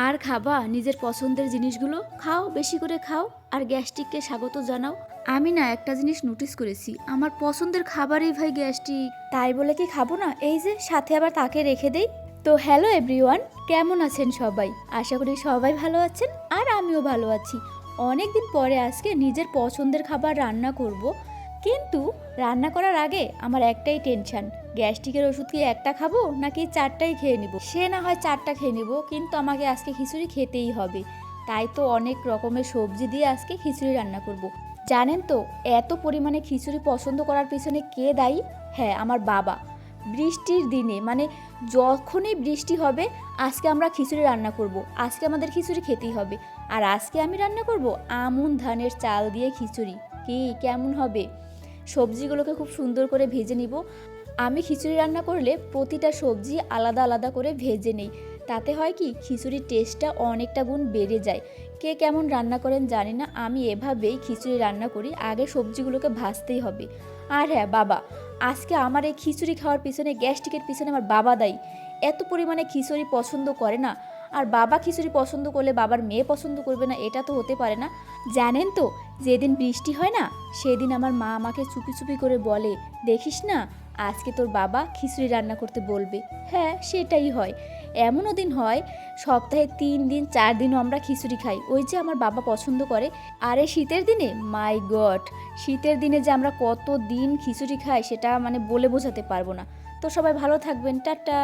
আর খাবা নিজের পছন্দের জিনিসগুলো, খাও বেশি করে খাও আর গ্যাস্ট্রিককে স্বাগত জানাও। আমি না একটা জিনিস নোটিস করেছি, আমার পছন্দের খাবারই ভাই গ্যাস্ট্রিক, তাই বলে কি খাবো না, এই যে সাথে আবার তাকে রেখে দেই। তো হ্যালো এভরিওয়ান, কেমন আছেন সবাই? আশা করি সবাই ভালো আছেন আর আমিও ভালো আছি। অনেক দিন পরে আজকে নিজের পছন্দের খাবার রান্না করব, কিন্তু রান্না করার আগে আমার একটাই টেনশন, গ্যাস্ট্রিকের ওষুধ কি একটা খাবো নাকি চারটাই খেয়ে নিব। সে না হয় চারটা খেয়ে নিব, কিন্তু আমাকে আজকে খিচুড়ি খেতেই হবে। তাই তো অনেক রকমের সবজি দিয়ে আজকে খিচুড়ি রান্না করব। জানেন তো এত পরিমাণে খিচুড়ি পছন্দ করার পিছনে কে দায়ী? হ্যাঁ, আমার বাবা। বৃষ্টির দিনে মানে যখনই বৃষ্টি হবে আজকে আমরা খিচুড়ি রান্না করব, আজকে আমাদের খিচুড়ি খেতেই হবে। আর আজকে আমি রান্না করব আমন ধানের চাল দিয়ে খিচুড়ি। কি কেমন হবে? সবজিগুলোকে খুব সুন্দর করে ভেজে নিব। আমি খিচুড়ি রান্না করলে প্রতিটা সবজি আলাদা আলাদা করে ভেজে নেই, তাতে হয় কি খিচুড়ির টেস্টটা অনেকটা গুণ বেড়ে যায়। কে কেমন রান্না করেন জানি না, আমি এভাবেই খিচুড়ি রান্না করি, আগে সবজিগুলোকে ভাজতেই হবে। আর হ্যাঁ বাবা, আজকে আমার এই খিচুড়ি খাওয়ার পিছনে, গ্যাস্ট্রিকের পিছনে আমার বাবা দায়ী। এত পরিমাণে খিচুড়ি পছন্দ করে না, আর বাবা খিচুড়ি পছন্দ করলে বাবার মেয়ে পছন্দ করবে না, এটা তো হতে পারে না। জানেন তো, যেদিন বৃষ্টি হয় না সেদিন আমার মা আমাকে চুপি চুপি করে বলে, দেখিস না আজকে তোর বাবা খিচুড়ি রান্না করতে বলবে। হ্যাঁ সেটাই হয়। এমনও দিন হয় সপ্তাহে 3 দিন 4 দিনও আমরা খিচুড়ি খাই, ওই যে আমার বাবা পছন্দ করে। আর এই শীতের দিনে মাই গড, শীতের দিনে যে আমরা কত দিন খিচুড়ি খাই সেটা মানে বলে বোঝাতে পারবো না। তো সবাই ভালো থাকবেন, টাটা।